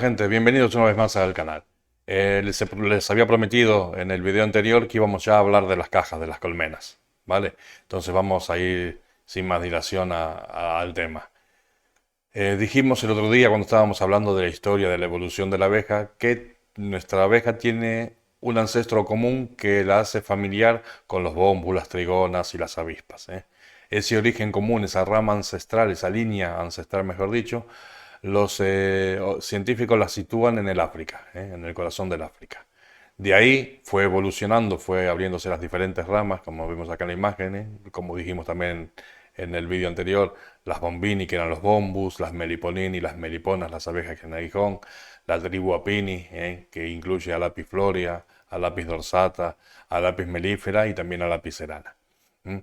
gente, bienvenidos una vez más al canal. Les había prometido en el video anterior que íbamos ya a hablar de las cajas, de las colmenas, ¿vale? Entonces vamos a ir sin más dilación al tema. Dijimos el otro día cuando estábamos hablando de la historia de la evolución de la abeja que nuestra abeja tiene un ancestro común que la hace familiar con los bombos, las trigonas y las avispas, ¿eh? Ese origen común, esa rama ancestral, esa línea ancestral, mejor dicho, los científicos la sitúan en el África, en el corazón del África. De ahí fue evolucionando, fue abriéndose las diferentes ramas, como vimos acá en la imagen, como dijimos también en el vídeo anterior, las bombini, que eran los bombus, las meliponini, las meliponas, las abejas que en aguijón, la tribu apini, que incluye a Lapis florea, a Lapis dorsata, a Lapis melífera y también a Lapis serana. ¿Mm?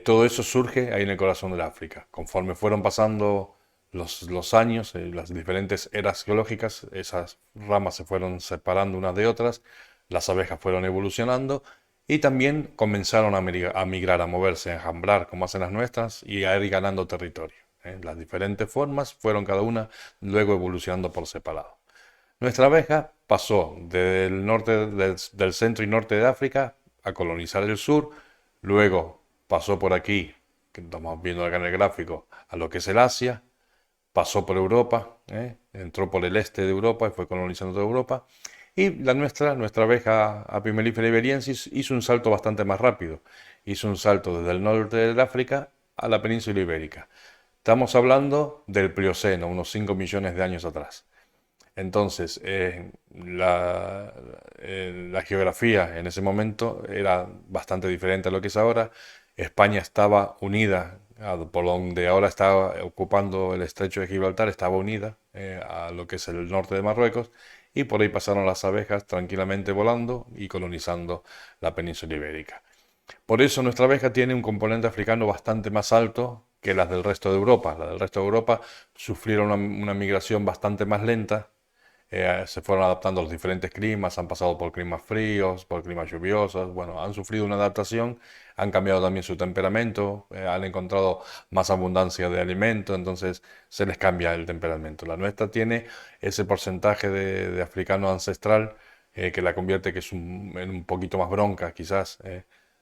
Todo eso surge ahí en el corazón del África. Conforme fueron pasando los años, las diferentes eras geológicas, esas ramas se fueron separando unas de otras, las abejas fueron evolucionando y también comenzaron a migrar, a moverse, a enjambrar como hacen las nuestras y a ir ganando territorio. Las diferentes formas fueron cada una luego evolucionando por separado. Nuestra abeja pasó del norte, del centro y norte de África a colonizar el sur, luego pasó por aquí, que estamos viendo acá en el gráfico, a lo que es el Asia, pasó por Europa, entró por el este de Europa y fue colonizando toda Europa. Y nuestra abeja Apis iberiensis hizo un salto bastante más rápido. Hizo un salto desde el norte del África a la península ibérica. Estamos hablando del Plioceno, unos 5 millones de años atrás. Entonces, la geografía en ese momento era bastante diferente a lo que es ahora. España estaba unida, por donde ahora está ocupando el estrecho de Gibraltar, estaba unida a lo que es el norte de Marruecos, y por ahí pasaron las abejas tranquilamente volando y colonizando la península ibérica. Por eso nuestra abeja tiene un componente africano bastante más alto que las del resto de Europa. Las del resto de Europa sufrieron una migración bastante más lenta, se fueron adaptando a los diferentes climas, han pasado por climas fríos, por climas lluviosos, bueno, han sufrido una adaptación, han cambiado también su temperamento, han encontrado más abundancia de alimento, entonces se les cambia el temperamento. La nuestra tiene ese porcentaje de africano ancestral que la convierte que es en un poquito más bronca, quizás.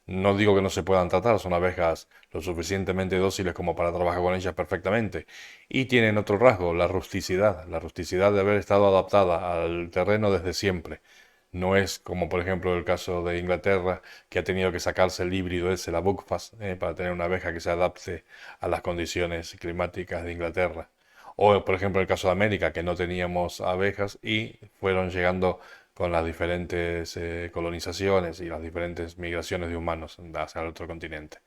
No digo que no se puedan tratar, son abejas lo suficientemente dóciles como para trabajar con ellas perfectamente. Y tienen otro rasgo, la rusticidad de haber estado adaptada al terreno desde siempre. No es como por ejemplo el caso de Inglaterra, que ha tenido que sacarse el híbrido ese, la Buckfast, para tener una abeja que se adapte a las condiciones climáticas de Inglaterra. O por ejemplo el caso de América, que no teníamos abejas y fueron llegando con las diferentes colonizaciones y las diferentes migraciones de humanos hacia el otro continente.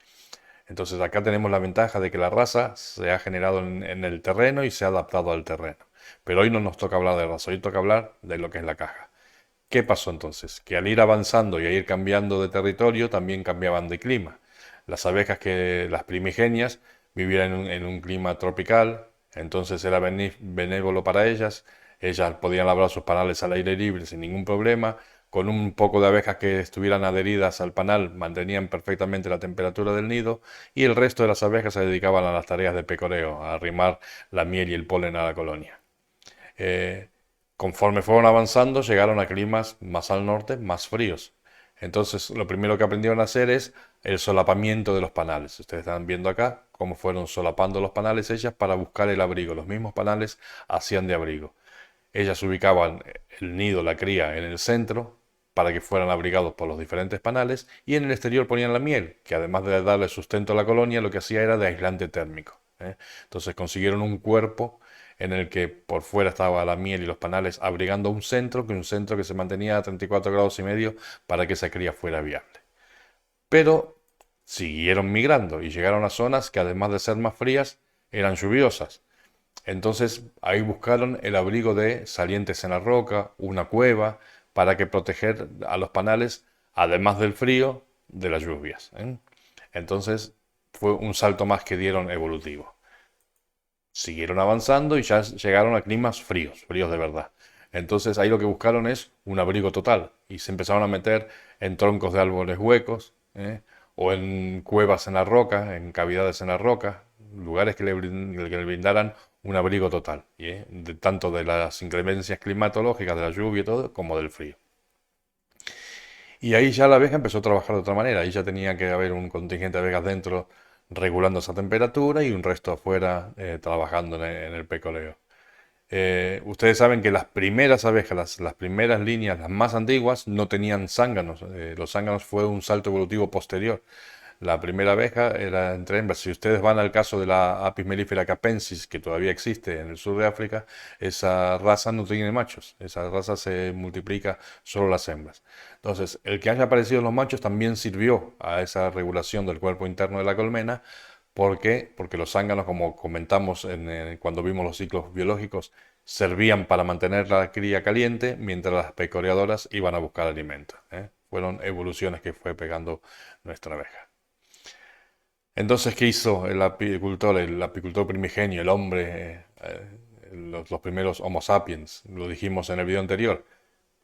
Entonces acá tenemos la ventaja de que la raza se ha generado en el terreno y se ha adaptado al terreno. Pero hoy no nos toca hablar de raza, hoy toca hablar de lo que es la caja. ¿Qué pasó entonces? Que al ir avanzando y a ir cambiando de territorio, también cambiaban de clima. Las abejas que las primigenias vivían en un clima tropical, entonces era benévolo para ellas. Ellas podían labrar sus panales al aire libre sin ningún problema. Con un poco de abejas que estuvieran adheridas al panal, mantenían perfectamente la temperatura del nido y el resto de las abejas se dedicaban a las tareas de pecoreo, a arrimar la miel y el polen a la colonia. Eh, Conforme fueron avanzando, llegaron a climas más al norte, más fríos. Entonces, lo primero que aprendieron a hacer es el solapamiento de los panales. Ustedes están viendo acá cómo fueron solapando los panales ellas para buscar el abrigo. Los mismos panales hacían de abrigo. Ellas ubicaban el nido, la cría, en el centro para que fueran abrigados por los diferentes panales y en el exterior ponían la miel, que además de darle sustento a la colonia, lo que hacía era de aislante térmico. Entonces consiguieron un cuerpo en el que por fuera estaba la miel y los panales abrigando un centro que se mantenía a 34 grados y medio para que esa cría fuera viable. Pero siguieron migrando y llegaron a zonas que además de ser más frías, eran lluviosas. Entonces ahí buscaron el abrigo de salientes en la roca, una cueva, para que proteger a los panales, además del frío, de las lluvias. Entonces fue un salto más que dieron evolutivo. Siguieron avanzando y ya llegaron a climas fríos, fríos de verdad. Entonces ahí lo que buscaron es un abrigo total y se empezaron a meter en troncos de árboles huecos, o en cuevas en la roca, en cavidades en la roca, lugares que le brindaran un abrigo total, tanto de las inclemencias climatológicas, de la lluvia y todo, como del frío. Y ahí ya la abeja empezó a trabajar de otra manera, ahí ya tenía que haber un contingente de abejas dentro regulando esa temperatura y un resto afuera trabajando en el pecoleo. Ustedes saben que las primeras abejas, las primeras líneas, las más antiguas, no tenían zánganos. Los zánganos fue un salto evolutivo posterior. La primera abeja era entre hembras. Si ustedes van al caso de la Apis mellifera capensis, que todavía existe en el sur de África, esa raza no tiene machos. Esa raza se multiplica solo las hembras. Entonces, el que haya aparecido en los machos también sirvió a esa regulación del cuerpo interno de la colmena. ¿Por qué? Porque los zánganos, como comentamos cuando vimos los ciclos biológicos, servían para mantener la cría caliente mientras las pecoreadoras iban a buscar alimento. Fueron evoluciones que fue pegando nuestra abeja. Entonces, ¿qué hizo el apicultor primigenio, el hombre, los primeros Homo sapiens? Lo dijimos en el video anterior,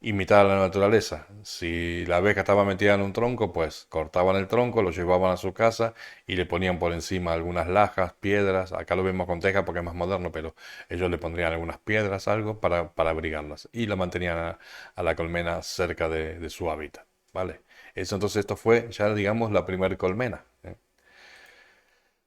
imitar a la naturaleza. Si la abeja estaba metida en un tronco, pues cortaban el tronco, lo llevaban a su casa y le ponían por encima algunas lajas, piedras. Acá lo vemos con teja porque es más moderno, pero ellos le pondrían algunas piedras, algo para abrigarlas. Y la mantenían a la colmena cerca de su hábitat. ¿Vale? Entonces esto fue ya, digamos, la primer colmena.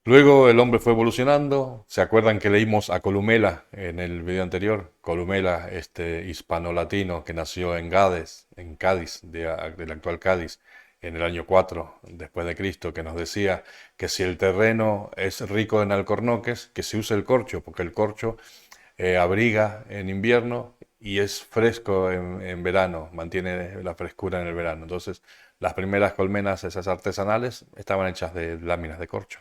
Luego el hombre fue evolucionando. ¿Se acuerdan que leímos a Columela en el video anterior? Columela, este hispano-latino que nació en Gades, en Cádiz, del actual Cádiz, en el año 4 después de Cristo, que nos decía que si el terreno es rico en alcornoques, que se use el corcho, porque el corcho abriga en invierno y es fresco en verano, mantiene la frescura en el verano. Entonces, las primeras colmenas, esas artesanales, estaban hechas de láminas de corcho.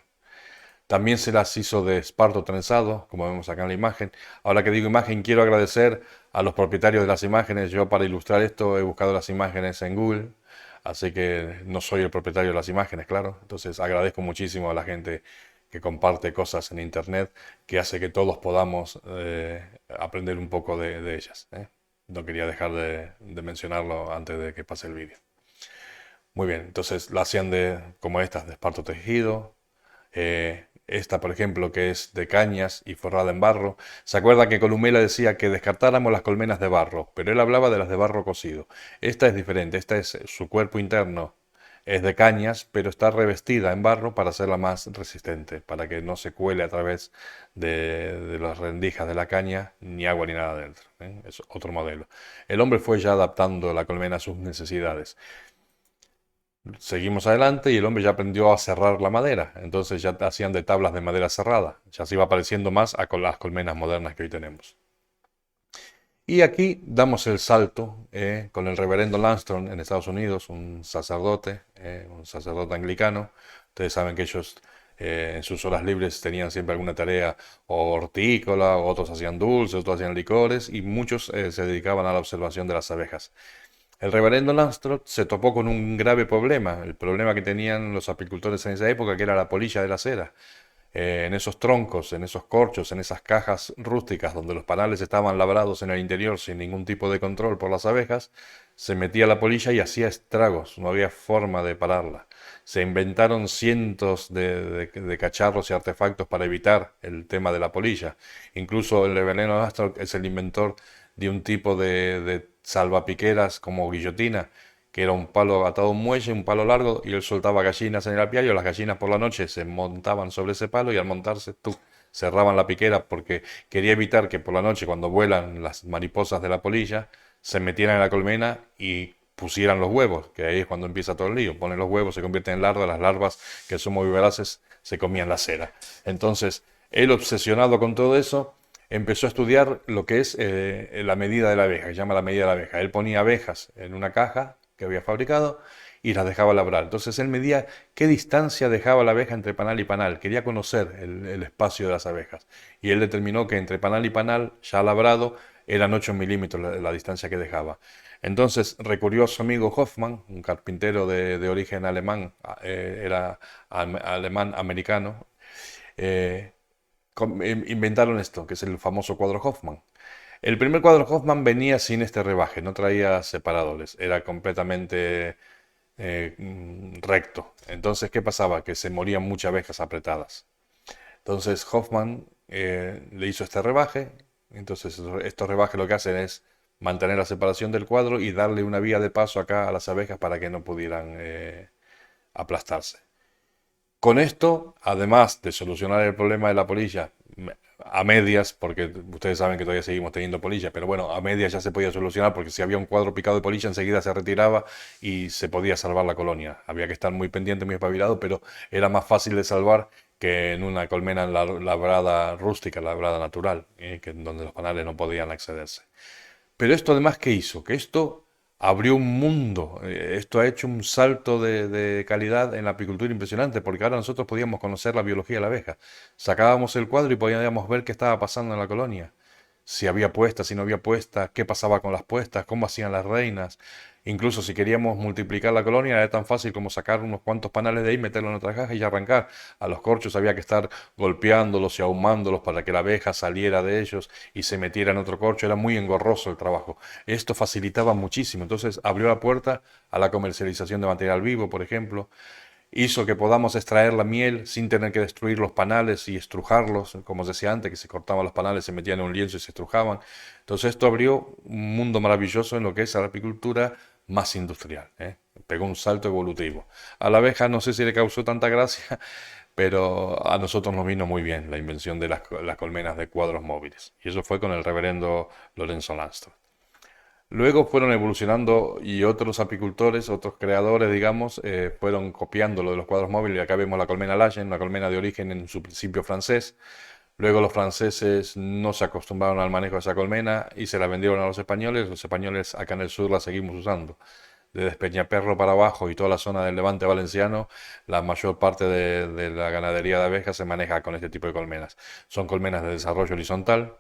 También se las hizo de esparto trenzado, como vemos acá en la imagen. Ahora que digo imagen, quiero agradecer a los propietarios de las imágenes. Yo para ilustrar esto he buscado las imágenes en Google, así que no soy el propietario de las imágenes, claro. Entonces agradezco muchísimo a la gente que comparte cosas en internet, que hace que todos podamos aprender un poco de ellas. No quería dejar de mencionarlo antes de que pase el vídeo. Muy bien, entonces la hacían como estas, de esparto tejido. Esta, por ejemplo, que es de cañas y forrada en barro. ¿Se acuerda que Columela decía que descartáramos las colmenas de barro? Pero él hablaba de las de barro cocido. Esta es diferente, esta es su cuerpo interno. Es de cañas, pero está revestida en barro para hacerla más resistente, para que no se cuele a través de las rendijas de la caña, ni agua ni nada dentro. Es otro modelo. El hombre fue ya adaptando la colmena a sus necesidades. Seguimos adelante y el hombre ya aprendió a cerrar la madera. Entonces ya hacían de tablas de madera cerrada. Ya se iba pareciendo más a con las colmenas modernas que hoy tenemos. Y aquí damos el salto con el reverendo Langston en Estados Unidos, un sacerdote anglicano. Ustedes saben que ellos en sus horas libres tenían siempre alguna tarea o hortícola, o otros hacían dulces, otros hacían licores y muchos se dedicaban a la observación de las abejas. El reverendo Langstroth se topó con un grave problema, el problema que tenían los apicultores en esa época, que era la polilla de la cera. En esos troncos, en esos corchos, en esas cajas rústicas donde los panales estaban labrados en el interior sin ningún tipo de control por las abejas, se metía la polilla y hacía estragos, no había forma de pararla. Se inventaron cientos de cacharros y artefactos para evitar el tema de la polilla. Incluso el reverendo Langstroth es el inventor de un tipo de salvapiqueras como guillotina, que era un palo atado a un muelle, un palo largo, y él soltaba gallinas en el apiario. Las gallinas por la noche se montaban sobre ese palo y al montarse, cerraban la piquera porque quería evitar que por la noche, cuando vuelan las mariposas de la polilla, se metieran en la colmena y pusieran los huevos, que ahí es cuando empieza todo el lío. Ponen los huevos, se convierten en larvas, las larvas, que son muy voraces, se comían la cera. Entonces, él obsesionado con todo eso, empezó a estudiar lo que es la medida de la abeja, que se llama la medida de la abeja. Él ponía abejas en una caja que había fabricado y las dejaba labrar. Entonces él medía qué distancia dejaba la abeja entre panal y panal. Quería conocer el espacio de las abejas. Y él determinó que entre panal y panal, ya labrado, eran 8 milímetros la distancia que dejaba. Entonces recurrió a su amigo Hoffmann, un carpintero de origen alemán, era alemán-americano. eh, Inventaron esto, que es el famoso cuadro Hoffman. El primer cuadro Hoffman venía sin este rebaje, no traía separadores, era completamente recto. Entonces, ¿qué pasaba? Que se morían muchas abejas apretadas. Entonces Hoffman le hizo este rebaje. Entonces estos rebajes lo que hacen es mantener la separación del cuadro y darle una vía de paso acá a las abejas para que no pudieran aplastarse. Con esto, además de solucionar el problema de la polilla a medias, porque ustedes saben que todavía seguimos teniendo polilla, pero bueno, a medias ya se podía solucionar porque si había un cuadro picado de polilla enseguida se retiraba y se podía salvar la colonia. Había que estar muy pendiente, muy espabilado, pero era más fácil de salvar que en una colmena labrada rústica, labrada natural, donde los panales no podían accederse. Pero esto además, ¿qué hizo? Que esto abrió un mundo, esto ha hecho un salto de calidad en la apicultura impresionante, porque ahora nosotros podíamos conocer la biología de la abeja. Sacábamos el cuadro y podíamos ver qué estaba pasando en la colonia. Si había puestas, si no había puestas, qué pasaba con las puestas, cómo hacían las reinas. Incluso si queríamos multiplicar la colonia, era tan fácil como sacar unos cuantos panales de ahí, meterlos en otra caja y arrancar. A los corchos había que estar golpeándolos y ahumándolos para que la abeja saliera de ellos y se metiera en otro corcho. Era muy engorroso el trabajo. Esto facilitaba muchísimo. Entonces abrió la puerta a la comercialización de material vivo, por ejemplo. Hizo que podamos extraer la miel sin tener que destruir los panales y estrujarlos, como os decía antes, que se cortaban los panales, se metían en un lienzo y se estrujaban. Entonces esto abrió un mundo maravilloso en lo que es la apicultura más industrial, ¿eh? Pegó un salto evolutivo. A la abeja no sé si le causó tanta gracia, pero a nosotros nos vino muy bien la invención de las colmenas de cuadros móviles. Y eso fue con el reverendo Lorenzo Langstroth. Luego fueron evolucionando y otros apicultores, otros creadores, digamos, fueron copiando lo de los cuadros móviles. Y acá vemos la colmena Lagen, una colmena de origen en su principio francés. Luego los franceses no se acostumbraron al manejo de esa colmena y se la vendieron a los españoles. Los españoles acá en el sur la seguimos usando. Desde Peñaperro para abajo y toda la zona del Levante valenciano, la mayor parte de la ganadería de abejas se maneja con este tipo de colmenas. Son colmenas de desarrollo horizontal.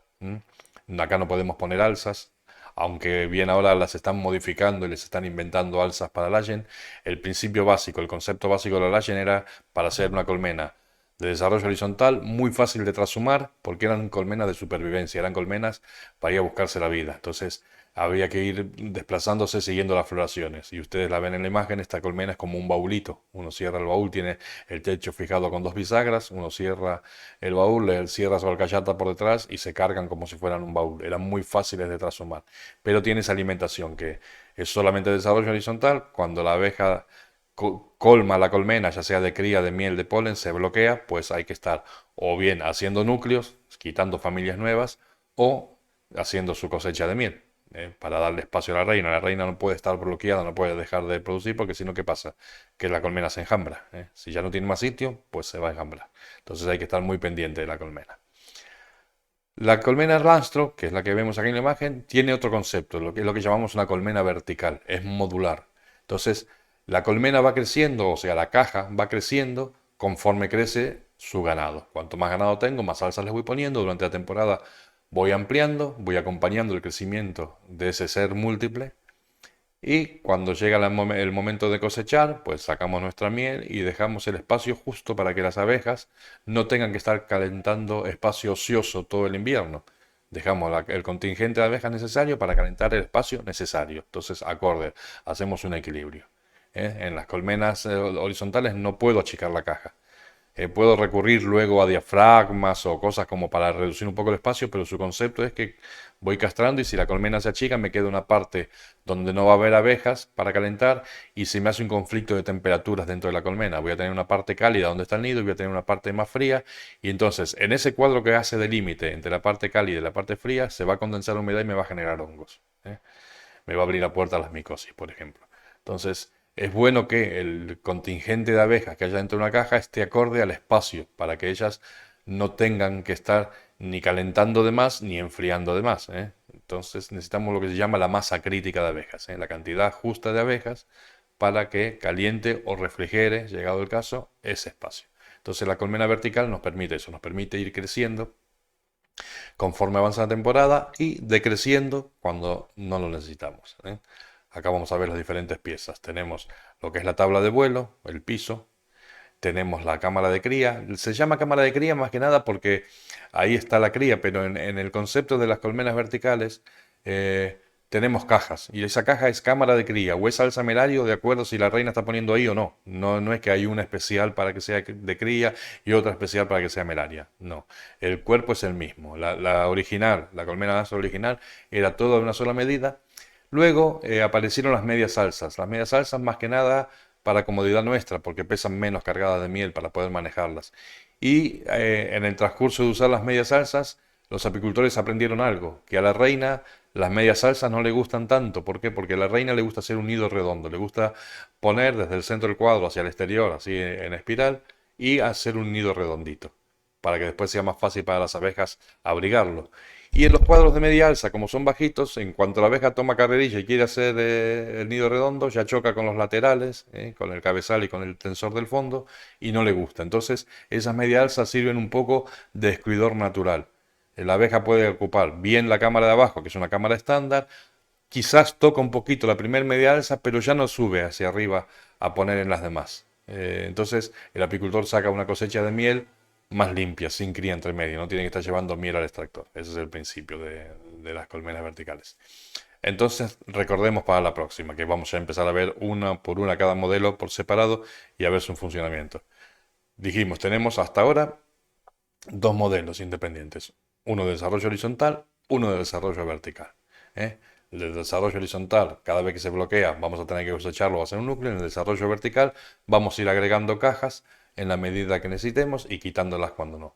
Acá no podemos poner alzas, aunque bien ahora las están modificando y les están inventando alzas para Lagen. El principio básico, el concepto básico de la Lagen era para hacer una colmena de desarrollo horizontal, muy fácil de trashumar, porque eran colmenas de supervivencia, eran colmenas para ir a buscarse la vida. Entonces había que ir desplazándose siguiendo las floraciones. Y ustedes la ven en la imagen, esta colmena es como un baulito. Uno cierra el baúl, tiene el techo fijado con dos bisagras, uno cierra el baúl, le cierra su alcayata por detrás y se cargan como si fueran un baúl. Eran muy fáciles de trashumar. Pero tiene esa alimentación que es solamente desarrollo horizontal. Cuando la abeja colma la colmena, ya sea de cría, de miel, de polen, se bloquea, pues hay que estar o bien haciendo núcleos, quitando familias nuevas, o haciendo su cosecha de miel, para darle espacio a la reina. La reina no puede estar bloqueada, no puede dejar de producir, porque si no, ¿qué pasa? Que la colmena se enjambra. Si ya no tiene más sitio, pues se va a enjambrar. Entonces hay que estar muy pendiente de la colmena. La colmena Langstroth, que es la que vemos aquí en la imagen, tiene otro concepto, lo que es lo que llamamos una colmena vertical, es modular. Entonces, la colmena va creciendo, o sea, la caja va creciendo conforme crece su ganado. Cuanto más ganado tengo, más alzas les voy poniendo. Durante la temporada voy ampliando, voy acompañando el crecimiento de ese ser múltiple y cuando llega el momento de cosechar, pues sacamos nuestra miel y dejamos el espacio justo para que las abejas no tengan que estar calentando espacio ocioso todo el invierno. Dejamos el contingente de abejas necesario para calentar el espacio necesario. Entonces, acorde, hacemos un equilibrio. En las colmenas horizontales no puedo achicar la caja. Puedo recurrir luego a diafragmas o cosas como para reducir un poco el espacio, pero su concepto es que voy castrando y si la colmena se achica me queda una parte donde no va a haber abejas para calentar y se me hace un conflicto de temperaturas dentro de la colmena. Voy a tener una parte cálida donde está el nido y voy a tener una parte más fría y entonces en ese cuadro que hace de límite entre la parte cálida y la parte fría se va a condensar humedad y me va a generar hongos. Me va a abrir la puerta a las micosis, por ejemplo. Entonces, es bueno que el contingente de abejas que haya dentro de una caja esté acorde al espacio, para que ellas no tengan que estar ni calentando de más ni enfriando de más, ¿eh? Entonces necesitamos lo que se llama la masa crítica de abejas, ¿eh? La cantidad justa de abejas para que caliente o refrigere, llegado el caso, ese espacio. Entonces la colmena vertical nos permite eso, nos permite ir creciendo conforme avanza la temporada y decreciendo cuando no lo necesitamos, ¿eh? Acá vamos a ver las diferentes piezas. Tenemos lo que es la tabla de vuelo, el piso. Tenemos la cámara de cría. Se llama cámara de cría más que nada porque ahí está la cría, pero en el concepto de las colmenas verticales tenemos cajas y esa caja es cámara de cría o es alza melario de acuerdo si la reina está poniendo ahí o no. No es que hay una especial para que sea de cría y otra especial para que sea melaria. No, el cuerpo es el mismo. La original, la colmena Astor original, era todo de una sola medida. Luego aparecieron las medias alzas. Las medias alzas más que nada para comodidad nuestra, porque pesan menos cargadas de miel para poder manejarlas. Y en el transcurso de usar las medias alzas, los apicultores aprendieron algo, que a la reina las medias alzas no le gustan tanto. ¿Por qué? Porque a la reina le gusta hacer un nido redondo, le gusta poner desde el centro del cuadro hacia el exterior, así en espiral, y hacer un nido redondito, para que después sea más fácil para las abejas abrigarlo. Y en los cuadros de media alza, como son bajitos, en cuanto la abeja toma carrerilla y quiere hacer el nido redondo, ya choca con los laterales, con el cabezal y con el tensor del fondo, y no le gusta. Entonces, esas media alzas sirven un poco de excluidor natural. La abeja puede ocupar bien la cámara de abajo, que es una cámara estándar, quizás toca un poquito la primer media alza, pero ya no sube hacia arriba a poner en las demás. Entonces, el apicultor saca una cosecha de miel más limpia, sin cría entre medio, no tiene que estar llevando miel al extractor. Ese es el principio de las colmenas verticales. Entonces, recordemos para la próxima que vamos a empezar a ver una por una cada modelo por separado y a ver su funcionamiento. Dijimos, tenemos hasta ahora dos modelos independientes, uno de desarrollo horizontal, uno de desarrollo vertical. ¿eh? El de desarrollo horizontal, cada vez que se bloquea, vamos a tener que cosecharlo o hacer un núcleo. En el desarrollo vertical, vamos a ir agregando cajas en la medida que necesitemos y quitándolas cuando no.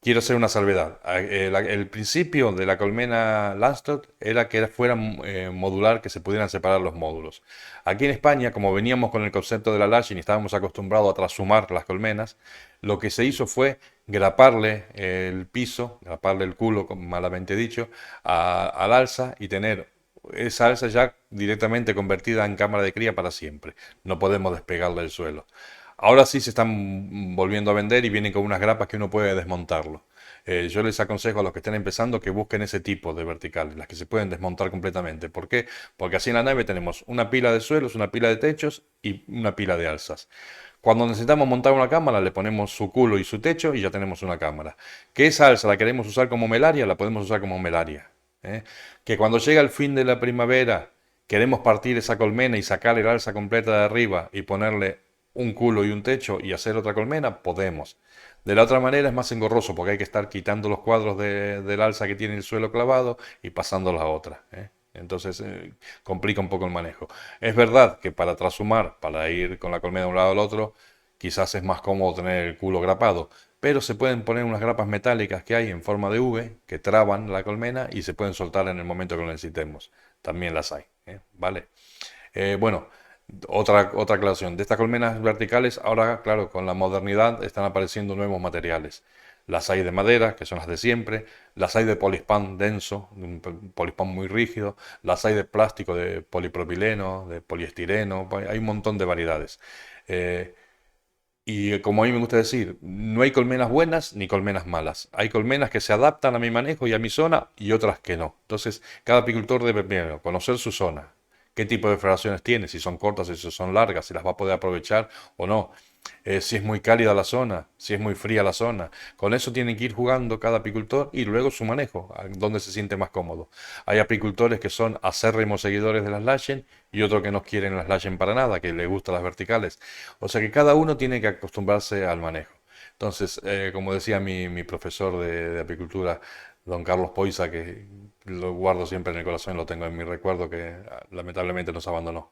Quiero hacer una salvedad. El principio de la colmena Lansdowne era que fuera modular, que se pudieran separar los módulos. Aquí en España, como veníamos con el concepto de la lashing y estábamos acostumbrados a trashumar las colmenas, lo que se hizo fue graparle el piso, graparle el culo, malamente dicho, al alza y tener esa alza ya directamente convertida en cámara de cría para siempre. No podemos despegarla del suelo. Ahora sí se están volviendo a vender y vienen con unas grapas que uno puede desmontarlo. Yo les aconsejo a los que estén empezando que busquen ese tipo de verticales, las que se pueden desmontar completamente. ¿Por qué? Porque así en la nave tenemos una pila de suelos, una pila de techos y una pila de alzas. Cuando necesitamos montar una cámara, le ponemos su culo y su techo y ya tenemos una cámara. Que esa alza la queremos usar como melaria, la podemos usar como melaria. Que cuando llega el fin de la primavera, queremos partir esa colmena y sacarle la alza completa de arriba y ponerle un culo y un techo y hacer otra colmena, podemos. De la otra manera es más engorroso porque hay que estar quitando los cuadros del alza que tiene el suelo clavado y pasándolos a otra. Entonces complica un poco el manejo. Es verdad que para trashumar, para ir con la colmena de un lado al otro, quizás es más cómodo tener el culo grapado, pero se pueden poner unas grapas metálicas que hay en forma de V que traban la colmena y se pueden soltar en el momento que lo necesitemos. También las hay, ¿vale? Bueno, otra aclaración. De estas colmenas verticales, ahora, claro, con la modernidad están apareciendo nuevos materiales. Las hay de madera, que son las de siempre. Las hay de polispán denso, un polispán muy rígido. Las hay de plástico, de polipropileno, de poliestireno. Hay un montón de variedades. Eh, y como a mí me gusta decir, no hay colmenas buenas ni colmenas malas. Hay colmenas que se adaptan a mi manejo y a mi zona y otras que no. Entonces, cada apicultor debe primero conocer su zona, qué tipo de floraciones tiene, si son cortas, si son largas, si las va a poder aprovechar o no, si es muy cálida la zona, si es muy fría la zona. Con eso tienen que ir jugando cada apicultor y luego su manejo, a donde se siente más cómodo. Hay apicultores que son acérrimos seguidores de las Lashen y otros que no quieren las Lashen para nada, que les gustan las verticales. O sea que cada uno tiene que acostumbrarse al manejo. Entonces, como decía mi profesor de apicultura, don Carlos Poisa, que lo guardo siempre en el corazón, lo tengo en mi recuerdo, que lamentablemente nos abandonó.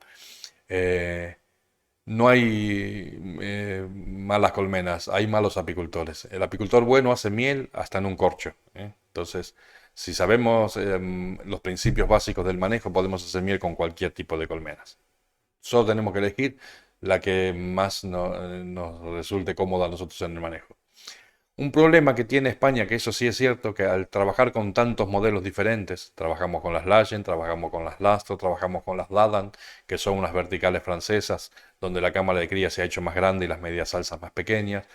Eh, no hay malas colmenas, hay malos apicultores. El apicultor bueno hace miel hasta en un corcho. Entonces, si sabemos los principios básicos del manejo, podemos hacer miel con cualquier tipo de colmenas. Solo tenemos que elegir la que más nos resulte cómoda a nosotros en el manejo. Un problema que tiene España, que eso sí es cierto, que al trabajar con tantos modelos diferentes, trabajamos con las Lagen, trabajamos con las Lastro, trabajamos con las Dadan, que son unas verticales francesas, donde la cámara de cría se ha hecho más grande y las medias alzas más pequeñas.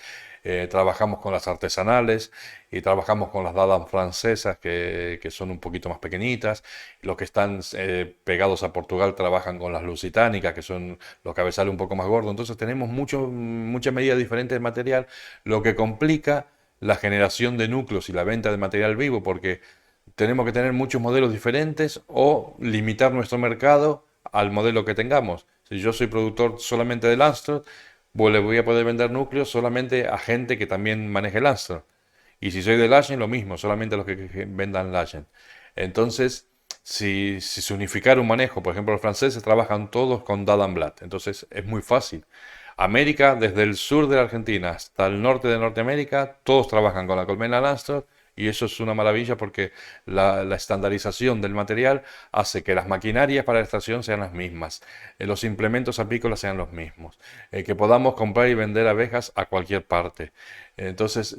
Trabajamos con las artesanales y trabajamos con las Dadan francesas, que son un poquito más pequeñitas. Los que están pegados a Portugal trabajan con las lusitánicas, que son los cabezales un poco más gordos. Entonces tenemos muchas medidas diferentes de material, lo que complica la generación de núcleos y la venta de material vivo, porque tenemos que tener muchos modelos diferentes o limitar nuestro mercado al modelo que tengamos. Si yo soy productor solamente de Langstroth, pues le voy a poder vender núcleos solamente a gente que también maneje Langstroth. Y si soy de Legend, lo mismo, solamente los que vendan Legend. Entonces, si se unificara un manejo, por ejemplo, los franceses trabajan todos con Dad Blad, entonces es muy fácil. América, desde el sur de la Argentina hasta el norte de Norteamérica, todos trabajan con la colmena Langstroth y eso es una maravilla porque la estandarización del material hace que las maquinarias para la extracción sean las mismas, los implementos apícolas sean los mismos, que podamos comprar y vender abejas a cualquier parte. Entonces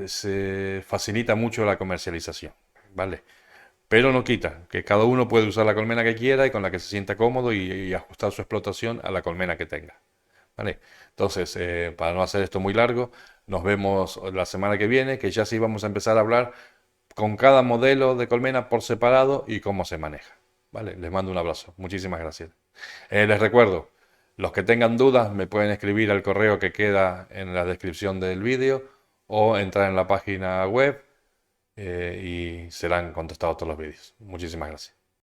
se facilita mucho la comercialización, ¿vale? Pero no quita que cada uno puede usar la colmena que quiera y con la que se sienta cómodo y ajustar su explotación a la colmena que tenga. ¿Vale? Entonces, para no hacer esto muy largo, nos vemos la semana que viene, que ya sí vamos a empezar a hablar con cada modelo de colmena por separado y cómo se maneja. ¿Vale? Les mando un abrazo. Muchísimas gracias. Les recuerdo, los que tengan dudas me pueden escribir al correo que queda en la descripción del vídeo o entrar en la página web y serán contestados todos los vídeos. Muchísimas gracias.